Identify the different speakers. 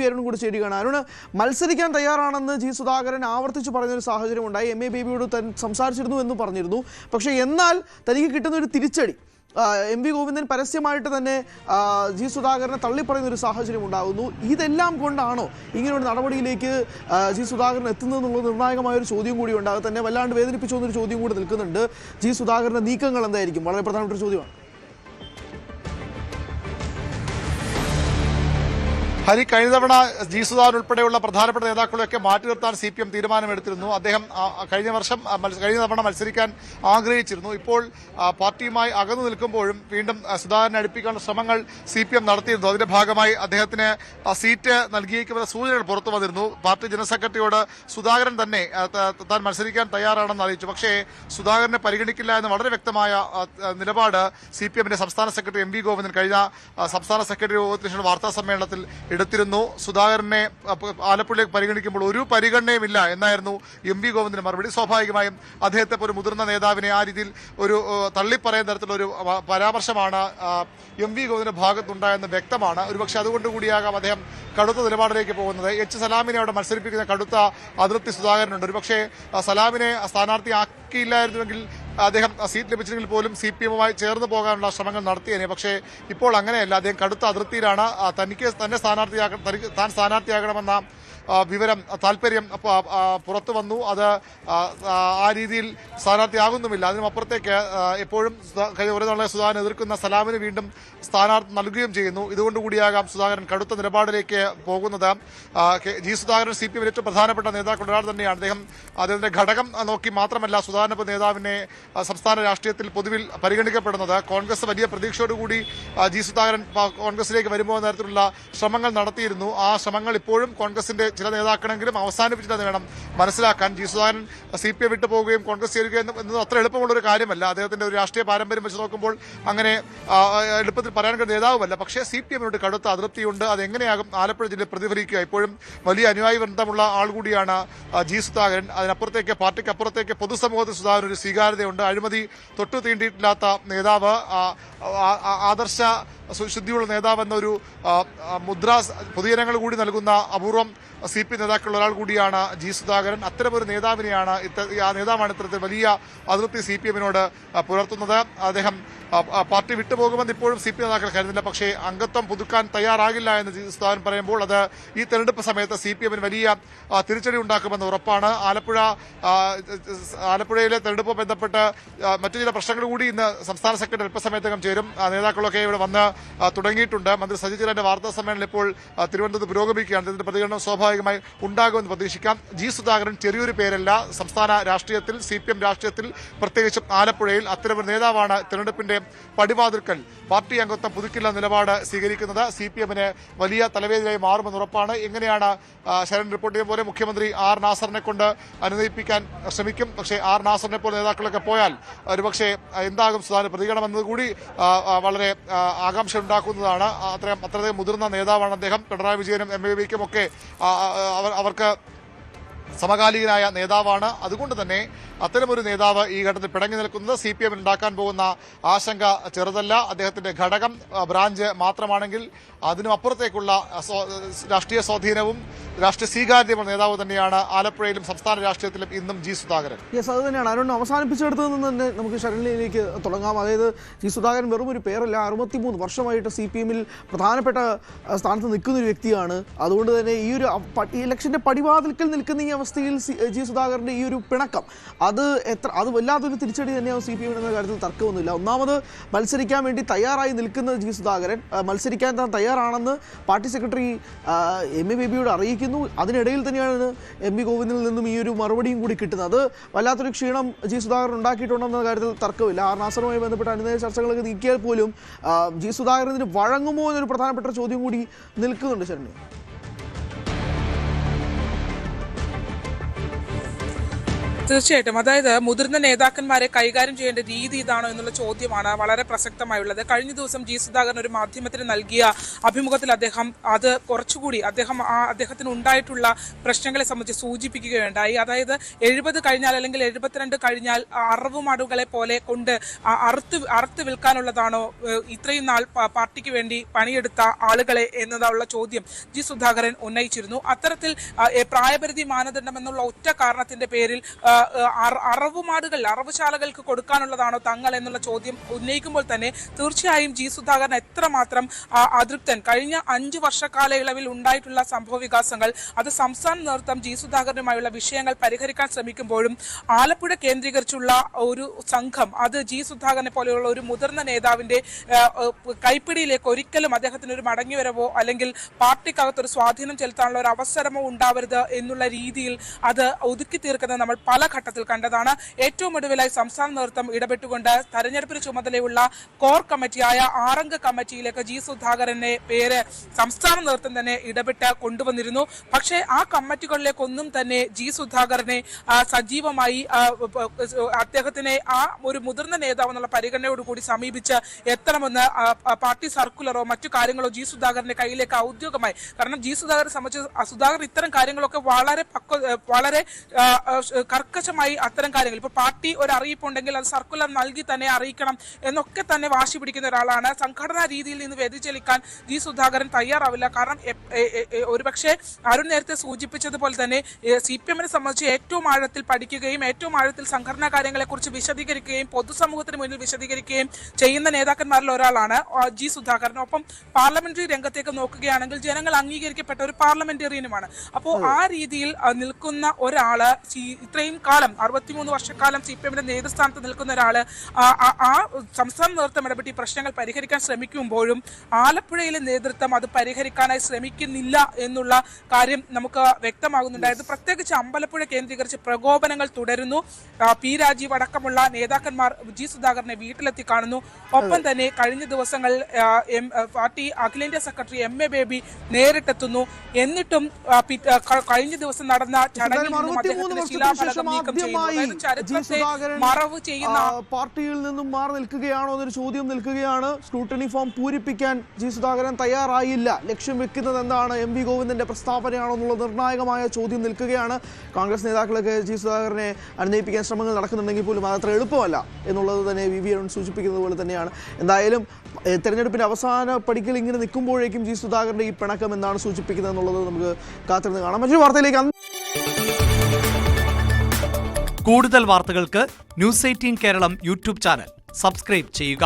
Speaker 1: P Arun കൂടി ചേരുകയാണ്. അരുൺ, മത്സരിക്കാൻ തയ്യാറാണെന്ന് ജി സുധാകരൻ ആവർത്തിച്ച് പറഞ്ഞൊരു സാഹചര്യം ഉണ്ടായി. എം എ ബേബിയോട് സംസാരിച്ചിരുന്നു എന്ന് പറഞ്ഞിരുന്നു. പക്ഷേ എന്നാൽ തനിക്ക് കിട്ടുന്ന ഒരു തിരിച്ചടി, എം വി ഗോവിന്ദൻ പരസ്യമായിട്ട് തന്നെ ജി സുധാകരനെ തള്ളിപ്പറയുന്ന ഒരു സാഹചര്യം ഉണ്ടാകുന്നു. ഇതെല്ലാം കൊണ്ടാണോ ഇങ്ങനൊരു നടപടിയിലേക്ക് ജി സുധാകരൻ എത്തുന്നതെന്നുള്ള നിർണായകമായൊരു ചോദ്യം കൂടി ഉണ്ട്. അത് തന്നെ വല്ലാണ്ട് വേദനിപ്പിച്ചു എന്നൊരു ചോദ്യം കൂടി നിൽക്കുന്നുണ്ട്. ജി സുധാകരൻ്റെ നീക്കങ്ങൾ എന്തായിരിക്കും? വളരെ പ്രധാനപ്പെട്ട ഒരു ചോദ്യമാണ്.
Speaker 2: ഹരി, കഴിഞ്ഞ തവണ ജി സുധാകരൻ ഉൾപ്പെടെയുള്ള പ്രധാനപ്പെട്ട നേതാക്കളെയൊക്കെ മാറ്റി നിർത്താൻ CPM തീരുമാനമെടുത്തിരുന്നു. അദ്ദേഹം കഴിഞ്ഞ തവണ മത്സരിക്കാൻ ആഗ്രഹിച്ചിരുന്നു. ഇപ്പോൾ പാർട്ടിയുമായി അകന്നു നിൽക്കുമ്പോഴും വീണ്ടും സുധാകരനെ അടുപ്പിക്കാനുള്ള ശ്രമങ്ങൾ CPM നടത്തിയിരുന്നു. അതിന്റെ ഭാഗമായി അദ്ദേഹത്തിന് സീറ്റ് നൽകിയേക്കുമെന്ന സൂചനകൾ പുറത്തു വന്നിരുന്നു. പാർട്ടി ജനറൽ സെക്രട്ടറിയോട് സുധാകരൻ തന്നെ താൻ മത്സരിക്കാൻ തയ്യാറാണെന്ന് അറിയിച്ചു. പക്ഷേ സുധാകരനെ പരിഗണിക്കില്ല എന്ന് വളരെ വ്യക്തമായ നിലപാട് CPMന്റെ സംസ്ഥാന സെക്രട്ടറി MV ഗോവിന്ദൻ കഴിഞ്ഞ സംസ്ഥാന സെക്രട്ടറി യോഗത്തിന് ശേഷം വാർത്താ സമ്മേളനത്തിൽ എടുത്തിരുന്നു. സുധാകരനെ ആലപ്പുഴയിലേക്ക് പരിഗണിക്കുമ്പോൾ ഒരു പരിഗണനയുമില്ല എന്നായിരുന്നു MV ഗോവിന്ദന്റെ മറുപടി. സ്വാഭാവികമായും അദ്ദേഹത്തെ ഒരു മുതിർന്ന നേതാവിനെ ആ രീതിയിൽ ഒരു തള്ളിപ്പറയുന്ന തരത്തിലുള്ള ഒരു പരാമർശമാണ് MV ഗോവിന്ദന്റെ ഭാഗത്തുണ്ടായെന്ന് വ്യക്തമാണ്. ഒരുപക്ഷെ അതുകൊണ്ടുകൂടിയാകാം അദ്ദേഹം കടുത്ത നിലപാടിലേക്ക് പോകുന്നത്. H സലാമിനെ അവിടെ മത്സരിപ്പിക്കുന്ന കടുത്ത അതൃപ്തി സുധാകരനുണ്ട്. ഒരുപക്ഷെ സലാമിനെ സ്ഥാനാർത്ഥിയാക്കിയില്ലായിരുന്നുവെങ്കിൽ അദ്ദേഹം സീറ്റ് ലഭിച്ചെങ്കിൽ പോലും CPMുമായി ചേർന്ന് പോകാനുള്ള ശ്രമങ്ങൾ നടത്തിയേനെ. പക്ഷേ ഇപ്പോൾ അങ്ങനെയല്ല. അദ്ദേഹം കടുത്ത അതിർത്തിയിലാണ്. താൻ സ്ഥാനാർത്ഥിയാകണമെന്ന വിവരം, താല്പര്യം പുറത്തു വന്നു. അത് ആ രീതിയിൽ സ്ഥാനാർത്ഥിയാകുന്നുമില്ല. അതിനുമപ്പുറത്തേക്ക് എപ്പോഴും ഒരു നാളെ സുധാകരൻ എതിർക്കുന്ന സലാമിന് വീണ്ടും സ്ഥാനാർത്ഥി നൽകുകയും ചെയ്യുന്നു. ഇതുകൊണ്ടുകൂടിയാകാം സുധാകരൻ കടുത്ത നിലപാടിലേക്ക് പോകുന്നത്. ജി സുധാകരൻ CPM ഏറ്റവും പ്രധാനപ്പെട്ട നേതാക്കളുടെ ഒരാൾ തന്നെയാണ്. അദ്ദേഹത്തിന്റെ ഘടകം നോക്കി മാത്രമല്ല സുധാകരൻ നേതാവിനെ സംസ്ഥാന രാഷ്ട്രീയത്തിൽ പൊതുവിൽ പരിഗണിക്കപ്പെടുന്നത്. കോൺഗ്രസ് വലിയ പ്രതീക്ഷയോടുകൂടി ജി സുധാകരൻ കോൺഗ്രസിലേക്ക് വരുമ്പോൾ തരത്തിലുള്ള ശ്രമങ്ങൾ നടത്തിയിരുന്നു. ആ ശ്രമങ്ങൾ ഇപ്പോഴും കോൺഗ്രസിന്റെ ചില നേതാക്കളെങ്കിലും അവസാനിപ്പിച്ചില്ലെന്ന് വേണം മനസ്സിലാക്കാൻ. ജി സുധാകരൻ CPM വിട്ടു പോവുകയും കോൺഗ്രസ് ചേരുക എന്നത് അത്ര എളുപ്പമുള്ള ഒരു കാര്യമല്ല. അദ്ദേഹത്തിന്റെ ഒരു രാഷ്ട്രീയ പാരമ്പര്യം വെച്ച് നോക്കുമ്പോൾ അങ്ങനെ എളുപ്പത്തിൽ പറയാൻ കഴിയുന്ന നേതാവുമല്ല. പക്ഷേ CPMനോട് കടുത്ത അതൃപ്തിയുണ്ട്. അതെങ്ങനെയാകും ആലപ്പുഴ ജില്ലയിൽ പ്രതിഫലിക്കുക? ഇപ്പോഴും വലിയ അനുയായി വൃന്ദമുള്ള ആൾ കൂടിയാണ് ജി സുധാകരൻ. അതിനപ്പുറത്തേക്ക് പാർട്ടിക്കപ്പുറത്തേക്ക് പൊതുസമൂഹത്തിൽ സുധാകരൻ ഒരു സ്വീകാര്യതയുണ്ട്. അഴിമതി തൊട്ടു തീണ്ടിയിട്ടില്ലാത്ത നേതാവ്, ആദർശ ശുദ്ധിയുള്ള നേതാവെന്നൊരു മുദ്ര പൊതുജനങ്ങൾ കൂടി നൽകുന്ന അപൂർവം CPM നേതാക്കളുള്ള ഒരാൾ കൂടിയാണ് ജി സുധാകരൻ. അത്തരമൊരു നേതാവിനെയാണ് ഇത്തരത്തിൽ വലിയ അതൃപ്തി CPMനോട് പുലർത്തുന്നത്. അദ്ദേഹം പാർട്ടി വിട്ടുപോകുമെന്ന് ഇപ്പോഴും CPM നേതാക്കൾ കരുതുന്നില്ല. പക്ഷേ അംഗത്വം പുതുക്കാൻ തയ്യാറാകില്ല എന്ന് ജി സുധാകരൻ പറയുമ്പോൾ അത് ഈ തെരഞ്ഞെടുപ്പ് സമയത്ത് CPMന് വലിയ തിരിച്ചടി ഉണ്ടാക്കുമെന്ന് ഉറപ്പാണ്. ആലപ്പുഴയിലെ തെരഞ്ഞെടുപ്പുമായി ബന്ധപ്പെട്ട് മറ്റു ചില പ്രശ്നങ്ങൾ കൂടി ഇന്ന് സംസ്ഥാന സെക്രട്ടറി അല്പസമയത്തകം ചേരും. നേതാക്കളൊക്കെ ഇവിടെ വന്ന് തുടങ്ങിയിട്ടുണ്ട്. മന്ത്രി സജി ചെറിയാന്റെ വാർത്താ സമ്മേളനം ഇപ്പോൾ തിരുവനന്തപുരത്ത് പുരോഗമിക്കുകയാണ്. ഇതിന്റെ പ്രതികരണം സ്വാഭാവികമായി ഉണ്ടാകുമെന്ന് പ്രതീക്ഷിക്കാം. ജി സുധാകരൻ ചെറിയൊരു പേരല്ല. സംസ്ഥാന രാഷ്ട്രീയത്തിൽ, CPM രാഷ്ട്രീയത്തിൽ, പ്രത്യേകിച്ചും ആലപ്പുഴയിൽ അത്തരമൊരു നേതാവാണ് തെരഞ്ഞെടുപ്പിന്റെ പടിവാതിൽക്കൽ പാർട്ടി അംഗത്വം പുതുക്കില്ല നിലപാട് സ്വീകരിക്കുന്നത്. CPMന് വലിയ തലവേദനയായി മാറുമെന്ന് ഉറപ്പാണ്. എങ്ങനെയാണ് ശരൺ റിപ്പോർട്ട് ചെയ്യുന്ന പോലെ മുഖ്യമന്ത്രി R നാസറിനെ കൊണ്ട് അനുനയിപ്പിക്കാൻ ശ്രമിക്കും. പക്ഷേ R നാസറിനെ പോലെ നേതാക്കളൊക്കെ പോയാൽ ഒരുപക്ഷെ എന്താകും സുധാകരൻ പ്രതികരണം എന്നതുകൂടി വളരെ ആകാംക്ഷ ഉണ്ടാക്കുന്നതാണ്. അത്രയധികം മുതിർന്ന നേതാവാണ് അദ്ദേഹം. പിണറായി വിജയനും MABക്കും ഒക്കെ അവർക്ക് സമകാലികനായ നേതാവാണ്. അതുകൊണ്ട് തന്നെ അത്തരമൊരു നേതാവ് ഈ ഘട്ടത്തിൽ പിടങ്ങി നിൽക്കുന്നത് CPM ഉണ്ടാക്കാൻ പോകുന്ന ആശങ്ക ചെറുതല്ല. അദ്ദേഹത്തിന്റെ ഘടകം ബ്രാഞ്ച് മാത്രമാണെങ്കിൽ അതിനും അപ്പുറത്തേക്കുള്ള രാഷ്ട്രീയ സ്വാധീനവും രാഷ്ട്രീയ സ്വീകാര്യതയുള്ള നേതാവ് തന്നെയാണ് ആലപ്പുഴയിലും സംസ്ഥാന രാഷ്ട്രീയത്തിലും ഇന്നും ജി സുധാകരൻ.
Speaker 1: അത് തന്നെയാണ് അരുൺ അവസാനിപ്പിച്ചെടുത്തു നിന്ന് തന്നെ നമുക്ക് ശരണിലേക്ക് തുടങ്ങാം. അതായത് ജി സുധാകരൻ വെറും ഒരു പേരല്ല, 63 വർഷമായിട്ട് CPMൽ പ്രധാനപ്പെട്ട സ്ഥാനത്ത് നിൽക്കുന്ന ഒരു വ്യക്തിയാണ്. അതുകൊണ്ട് തന്നെ ഈ ഒരു ഇലക്ഷന്റെ പടിവാതിൽക്കൽ നിൽക്കുന്ന ഈ അവസ്ഥയിൽ ജി സുധാകരന്റെ ഈ ഒരു പിണക്കം അത് വല്ലാത്തൊരു തിരിച്ചടി തന്നെയാവും CPM എന്ന കാര്യത്തിൽ തർക്കമൊന്നുമില്ല. ഒന്നാമത് മത്സരിക്കാൻ വേണ്ടി തയ്യാറായി നിൽക്കുന്ന ജി സുധാകരൻ മത്സരിക്കാൻ താൻ തയ്യാറാണെന്ന് പാർട്ടി സെക്രട്ടറി MA ബേബിയോട് അറിയിക്കുന്നു. അതിനിടയിൽ തന്നെയാണ് MV ഗോവിന്ദനിൽ നിന്നും ഈ ഒരു മറുപടിയും കൂടി കിട്ടുന്നത്. അത് വല്ലാത്തൊരു ക്ഷീണം ജി സുധാകരൻ ഉണ്ടാക്കിയിട്ടുണ്ടെന്ന കാര്യത്തിൽ തർക്കമില്ല. R നാസറുമായി ബന്ധപ്പെട്ട അനുനയ ചർച്ചകളൊക്കെ നീക്കിയാൽ പോലും ജി സുധാകരന് വഴങ്ങുമോ എന്നൊരു പ്രധാനപ്പെട്ട ചോദ്യം കൂടി നിൽക്കുന്നുണ്ട്. ശരണി,
Speaker 3: തീർച്ചയായിട്ടും. അതായത് മുതിർന്ന നേതാക്കന്മാരെ കൈകാര്യം ചെയ്യേണ്ട രീതി ഇതാണോ എന്നുള്ള ചോദ്യമാണ് വളരെ പ്രസക്തമായുള്ളത്. കഴിഞ്ഞ ദിവസം ജി സുധാകരൻ ഒരു മാധ്യമത്തിന് നൽകിയ അഭിമുഖത്തിൽ അദ്ദേഹം അത് കുറച്ചുകൂടി അദ്ദേഹത്തിന് ഉണ്ടായിട്ടുള്ള പ്രശ്നങ്ങളെ സംബന്ധിച്ച് സൂചിപ്പിക്കുകയുണ്ടായി. അതായത് 70 കഴിഞ്ഞാൽ അല്ലെങ്കിൽ 72 കഴിഞ്ഞാൽ അറവുമാടുകളെ പോലെ കൊണ്ട് അറുത്ത് വിൽക്കാനുള്ളതാണോ ഇത്രയും നാൾ പാർട്ടിക്ക് വേണ്ടി പണിയെടുത്ത ആളുകളെ എന്നതുള്ള ചോദ്യം ജി സുധാകരൻ ഉന്നയിച്ചിരുന്നു. അത്തരത്തിൽ പ്രായപരിധി മാനദണ്ഡം എന്നുള്ള ഒറ്റ കാരണത്തിന്റെ പേരിൽ അറവുശാലകൾക്ക് കൊടുക്കാനുള്ളതാണോ തങ്ങൾ എന്നുള്ള ചോദ്യം ഉന്നയിക്കുമ്പോൾ തന്നെ തീർച്ചയായും ജി സുധാകരൻ എത്രമാത്രം അതൃപ്തൻ. കഴിഞ്ഞ 5 വർഷക്കാലയളവിൽ ഉണ്ടായിട്ടുള്ള സംഭവ വികാസങ്ങൾ അത് സംസ്ഥാന നേതൃത്വം ജി സുധാകരനുമായുള്ള വിഷയങ്ങൾ പരിഹരിക്കാൻ ശ്രമിക്കുമ്പോഴും ആലപ്പുഴ കേന്ദ്രീകരിച്ചുള്ള ഒരു സംഘം അത് ജി സുധാകരനെ പോലെയുള്ള ഒരു മുതിർന്ന നേതാവിന്റെ കൈപ്പിടിയിലേക്ക് ഒരിക്കലും അദ്ദേഹത്തിന് ഒരു മടങ്ങിവരവോ അല്ലെങ്കിൽ പാർട്ടിക്കകത്തൊരു സ്വാധീനം ചെലുത്താനുള്ള ഒരു അവസരമോ ഉണ്ടാവരുത് എന്നുള്ള രീതിയിൽ അത് ഒതുക്കി തീർക്കുന്നത് നമ്മൾ പല ഘട്ടത്തിൽ കണ്ടതാണ്. ഏറ്റവും ഒടുവിലായി സംസ്ഥാന നേതൃത്വം ഇടപെട്ടുകൊണ്ട് തെരഞ്ഞെടുപ്പിന് ചുമതലയുള്ള കോർ കമ്മിറ്റിയായ 6 അംഗ കമ്മിറ്റിയിലേക്ക് ജി സുധാകരന്റെ പേര് സംസ്ഥാന നേതൃത്വം തന്നെ ഇടപെട്ട് കൊണ്ടുവന്നിരുന്നു. പക്ഷേ ആ കമ്മിറ്റികളിലേക്കൊന്നും തന്നെ ജി സുധാകരനെ സജീവമായി അദ്ദേഹത്തിനെ ഒരു മുതിർന്ന നേതാവ് എന്നുള്ള പരിഗണനയോടുകൂടി സമീപിച്ച് എത്തണമെന്ന് പാർട്ടി സർക്കുലറോ മറ്റു കാര്യങ്ങളോ ജി സുധാകരന്റെ കയ്യിലേക്ക് ഔദ്യോഗികമായി, കാരണം ജി സുധാകരനെ സംബന്ധിച്ച് സുധാകരൻ ഇത്തരം കാര്യങ്ങളൊക്കെ വളരെ കർക്കശമായി അത്തരം കാര്യങ്ങൾ ഇപ്പൊ പാർട്ടി ഒരു അറിയിപ്പുണ്ടെങ്കിൽ അത് സർക്കുലർ നൽകി തന്നെ അറിയിക്കണം എന്നൊക്കെ തന്നെ വാശി പിടിക്കുന്ന ഒരാളാണ്. സംഘടനാ രീതിയിൽ നിന്ന് വ്യതിചലിക്കാൻ ജി സുധാകരൻ തയ്യാറാവില്ല. കാരണം ഒരുപക്ഷെ അരുൺ നേരത്തെ സൂചിപ്പിച്ചതുപോലെ തന്നെ CPM-നെ സംബന്ധിച്ച് ഏറ്റവും ആഴത്തിൽ പഠിക്കുകയും ഏറ്റവും ആഴത്തിൽ സംഘടനാ കാര്യങ്ങളെ കുറിച്ച് വിശദീകരിക്കുകയും പൊതുസമൂഹത്തിന് മുന്നിൽ വിശദീകരിക്കുകയും ചെയ്യുന്ന നേതാക്കന്മാരിൽ ഒരാളാണ് ജി സുധാകരൻ. ഒപ്പം പാർലമെന്ററി രംഗത്തേക്ക് നോക്കുകയാണെങ്കിൽ ജനങ്ങൾ അംഗീകരിക്കപ്പെട്ട ഒരു പാർലമെന്റേറിയനുമാണ്. അപ്പോൾ ആ രീതിയിൽ നിൽക്കുന്ന ഒരാള് ഇത്രയും കാലം 63 വർഷക്കാലം CPM-ന്റെ നേതൃസ്ഥാനത്ത് നിൽക്കുന്ന ഒരാള് ആ സംസ്ഥാന നേതൃത്വം ഇടപെട്ട് ഈ പ്രശ്നങ്ങൾ പരിഹരിക്കാൻ ശ്രമിക്കുമ്പോഴും ആലപ്പുഴയിലെ നേതൃത്വം അത് പരിഹരിക്കാനായി ശ്രമിക്കുന്നില്ല എന്നുള്ള കാര്യം നമുക്ക് വ്യക്തമാകുന്നുണ്ടായിരുന്നു. പ്രത്യേകിച്ച് അമ്പലപ്പുഴ കേന്ദ്രീകരിച്ച് പ്രകോപനങ്ങൾ തുടരുന്നു. പി രാജീവ് അടക്കമുള്ള നേതാക്കന്മാർ ജി സുധാകരനെ വീട്ടിലെത്തി കാണുന്നു. ഒപ്പം തന്നെ കഴിഞ്ഞ ദിവസങ്ങളിൽ പാർട്ടി അഖിലേന്ത്യാ സെക്രട്ടറി MA ബേബി നേരിട്ടെത്തുന്നു. എന്നിട്ടും കഴിഞ്ഞ ദിവസം നടന്ന ചടങ്ങിൽ നിന്നും അദ്ദേഹത്തിന്റെ ശിലാഫലകം നീക്കം ചെയ്യുന്നു. ചരിത്രത്തെ മറവ് ചെയ്യുന്ന
Speaker 1: പാർട്ടിയിൽ നിന്നും മാറി നിൽക്കുകയാണോ എന്നൊരു ചോദ്യം നിൽക്കുകയാണ്. സ്ക്രൂട്ടണി ഫോം പൂരിപ്പിക്കാൻ ജി സുധാകരൻ തയ്യാറായില്ല. ലക്ഷ്യം വെക്കുന്നത് എന്താണ്? MV ഗോവിന്ദന്റെ പ്രസ്താവനയാണോ എന്നുള്ള നിർണായകമായ ചോദ്യം നിൽക്കുകയാണ്. കോൺഗ്രസ് നേതാക്കളൊക്കെ ജി സുധാകരനെ അനുനയിപ്പിക്കാൻ ശ്രമങ്ങൾ നടക്കുന്നുണ്ടെങ്കിൽ പോലും അതത്ര എളുപ്പമല്ല എന്നുള്ളത് തന്നെ VV അരുൺ സൂചിപ്പിക്കുന്നത് പോലെ തന്നെയാണ്. എന്തായാലും തെരഞ്ഞെടുപ്പിന്റെ അവസാന പടിക്കൽ ഇങ്ങനെ നിൽക്കുമ്പോഴേക്കും ജി സുധാകരന്റെ ഈ പിണക്കം എന്താണ് സൂചിപ്പിക്കുന്നത് എന്നുള്ളത് നമുക്ക് കാത്തിരുന്ന് കാണാം. മറ്റൊരു വാർത്തയിലേക്ക്.
Speaker 4: കൂടുതൽ വാർത്തകൾക്ക് News 18 Keralam YouTube channel subscribe ചെയ്യുക.